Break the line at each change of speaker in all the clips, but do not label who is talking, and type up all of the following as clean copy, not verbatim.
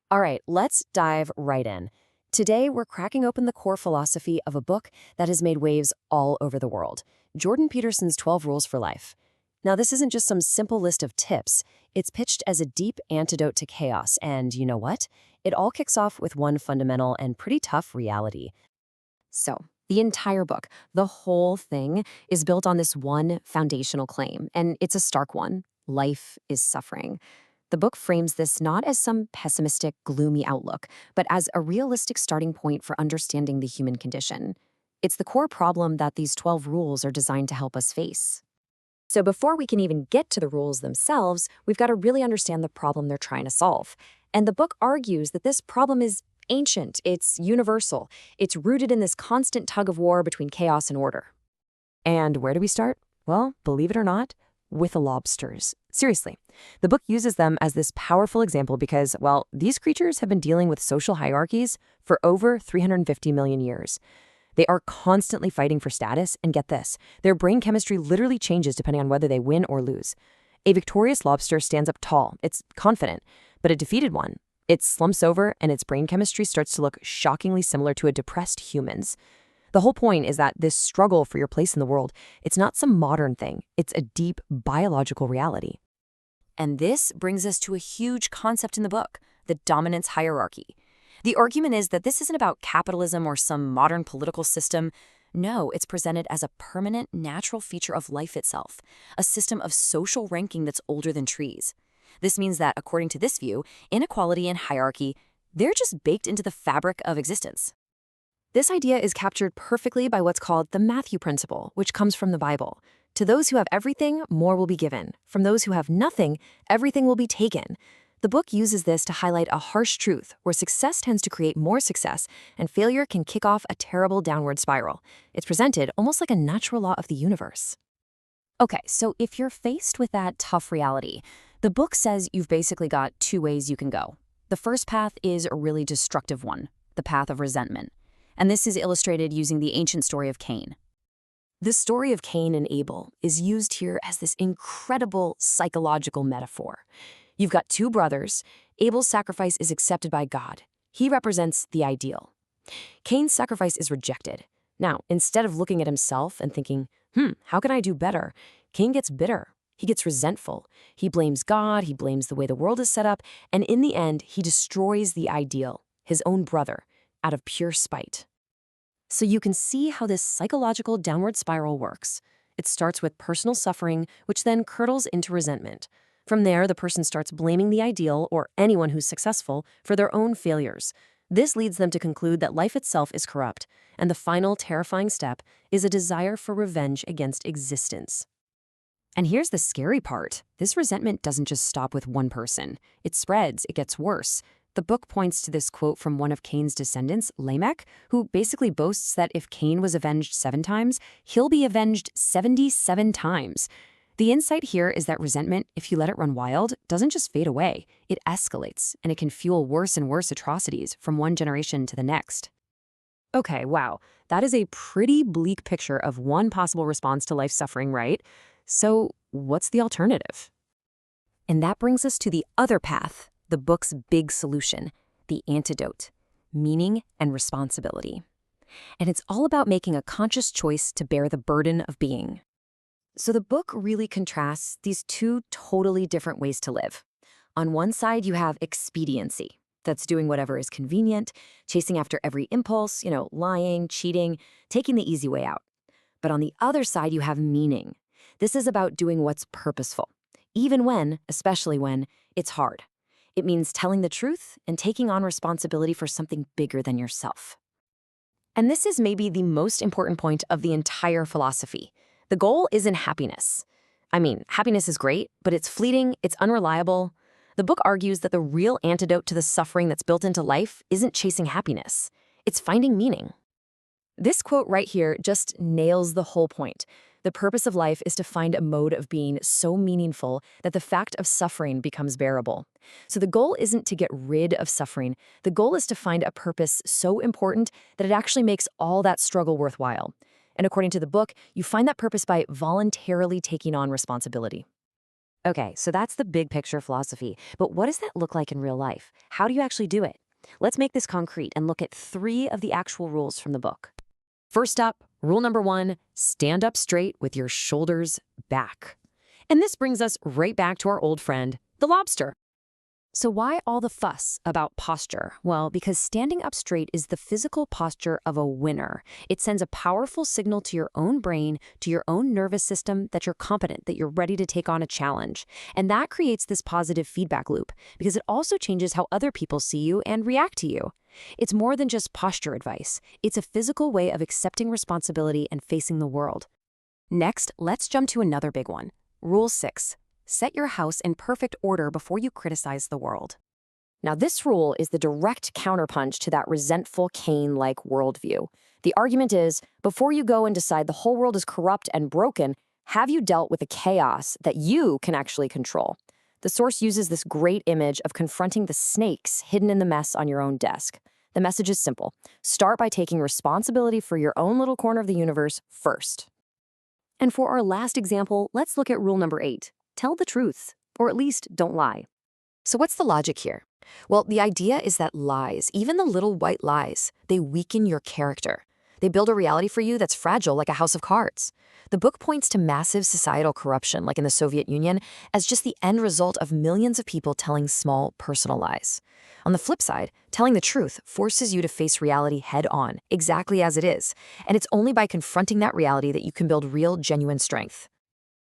All right, let's dive right in. Today, we're cracking open the core philosophy of a book that has made waves all over the world, Jordan Peterson's 12 Rules for Life. Now, this isn't just some simple list of tips. It's pitched as a deep antidote to chaos, and you know what? It all kicks off with one fundamental and pretty tough reality. So, the entire book, the whole thing, is built on this one foundational claim, and it's a stark one. Life is suffering. The book frames this not as some pessimistic, gloomy outlook, but as a realistic starting point for understanding the human condition. It's the core problem that these 12 rules are designed to help us face. So before we can even get to the rules themselves, we've got to really understand the problem they're trying to solve. And the book argues that this problem is ancient, it's universal, it's rooted in this constant tug of war between chaos and order. And where do we start? Well, believe it or not, with the lobsters. Seriously, the book uses them as this powerful example because, well, these creatures have been dealing with social hierarchies for over 350 million years. They are constantly fighting for status, and get this, their brain chemistry literally changes depending on whether they win or lose. A victorious lobster stands up tall, it's confident, but a defeated one, it slumps over and its brain chemistry starts to look shockingly similar to a depressed human's. The whole point is that this struggle for your place in the world, it's not some modern thing, it's a deep biological reality. And this brings us to a huge concept in the book, the dominance hierarchy. The argument is that this isn't about capitalism or some modern political system. No, it's presented as a permanent, natural feature of life itself, a system of social ranking that's older than trees. This means that, according to this view, inequality and hierarchy, they're just baked into the fabric of existence. This idea is captured perfectly by what's called the Matthew principle, which comes from the Bible. To those who have everything, more will be given. From those who have nothing, everything will be taken. The book uses this to highlight a harsh truth where success tends to create more success and failure can kick off a terrible downward spiral. It's presented almost like a natural law of the universe. Okay, so if you're faced with that tough reality, the book says you've basically got two ways you can go. The first path is a really destructive one, the path of resentment. And this is illustrated using the ancient story of Cain. The story of Cain and Abel is used here as this incredible psychological metaphor. You've got two brothers. Abel's sacrifice is accepted by God. He represents the ideal. Cain's sacrifice is rejected. Now, instead of looking at himself and thinking, how can I do better? Cain gets bitter. He gets resentful. He blames God, he blames the way the world is set up, and in the end, he destroys the ideal, his own brother, out of pure spite. So you can see how this psychological downward spiral works. It starts with personal suffering, which then curdles into resentment. From there, the person starts blaming the ideal or anyone who's successful for their own failures. This leads them to conclude that life itself is corrupt, and the final terrifying step is a desire for revenge against existence. And here's the scary part. This resentment doesn't just stop with one person. It spreads, it gets worse. The book points to this quote from one of Cain's descendants, Lamech, who basically boasts that if Cain was avenged 7 times, he'll be avenged 77 times. The insight here is that resentment, if you let it run wild, doesn't just fade away. It escalates, and it can fuel worse and worse atrocities from one generation to the next. Okay, wow, that is a pretty bleak picture of one possible response to life suffering, right? So what's the alternative? And that brings us to the other path, the book's big solution, the antidote, meaning and responsibility. And it's all about making a conscious choice to bear the burden of being. So the book really contrasts these two totally different ways to live. On one side, you have expediency. That's doing whatever is convenient, chasing after every impulse, lying, cheating, taking the easy way out. But on the other side, you have meaning. This is about doing what's purposeful, even when, especially when, it's hard. It means telling the truth and taking on responsibility for something bigger than yourself. And this is maybe the most important point of the entire philosophy. The goal isn't happiness. I mean, happiness is great, but it's fleeting, it's unreliable. The book argues that the real antidote to the suffering that's built into life isn't chasing happiness. It's finding meaning. This quote right here just nails the whole point. The purpose of life is to find a mode of being so meaningful that the fact of suffering becomes bearable. So the goal isn't to get rid of suffering. The goal is to find a purpose so important that it actually makes all that struggle worthwhile. And according to the book, you find that purpose by voluntarily taking on responsibility. Okay, so that's the big picture philosophy. But what does that look like in real life? How do you actually do it? Let's make this concrete and look at 3 of the actual rules from the book. First up, rule number 1, stand up straight with your shoulders back. And this brings us right back to our old friend, the lobster. So why all the fuss about posture? Well, because standing up straight is the physical posture of a winner. It sends a powerful signal to your own brain, to your own nervous system, that you're competent, that you're ready to take on a challenge. And that creates this positive feedback loop, because it also changes how other people see you and react to you. It's more than just posture advice. It's a physical way of accepting responsibility and facing the world. Next, let's jump to another big one. Rule 6. Set your house in perfect order before you criticize the world. Now, this rule is the direct counterpunch to that resentful Cain-like worldview. The argument is, before you go and decide the whole world is corrupt and broken, have you dealt with the chaos that you can actually control? The source uses this great image of confronting the snakes hidden in the mess on your own desk. The message is simple. Start by taking responsibility for your own little corner of the universe first. And for our last example, let's look at rule number 8. Tell the truth, or at least don't lie. So what's the logic here? Well, the idea is that lies, even the little white lies, they weaken your character. They build a reality for you that's fragile like a house of cards. The book points to massive societal corruption, like in the Soviet Union, as just the end result of millions of people telling small personal lies. On the flip side, telling the truth forces you to face reality head on, exactly as it is. And it's only by confronting that reality that you can build real, genuine strength.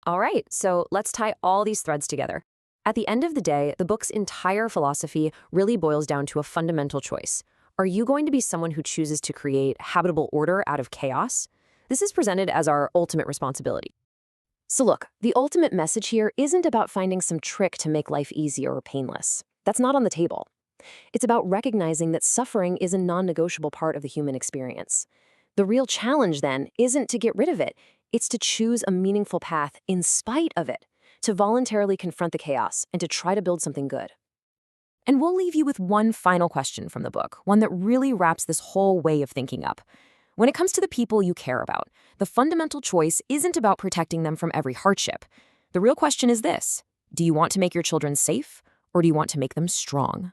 All right, so let's tie all these threads together. At the end of the day, the book's entire philosophy really boils down to a fundamental choice. Are you going to be someone who chooses to create habitable order out of chaos? This is presented as our ultimate responsibility. So look, the ultimate message here isn't about finding some trick to make life easier or painless. That's not on the table. It's about recognizing that suffering is a non-negotiable part of the human experience. The real challenge, then, isn't to get rid of it. It's to choose a meaningful path in spite of it, to voluntarily confront the chaos and to try to build something good. And we'll leave you with one final question from the book, one that really wraps this whole way of thinking up. When it comes to the people you care about, the fundamental choice isn't about protecting them from every hardship. The real question is this: do you want to make your children safe, or do you want to make them strong?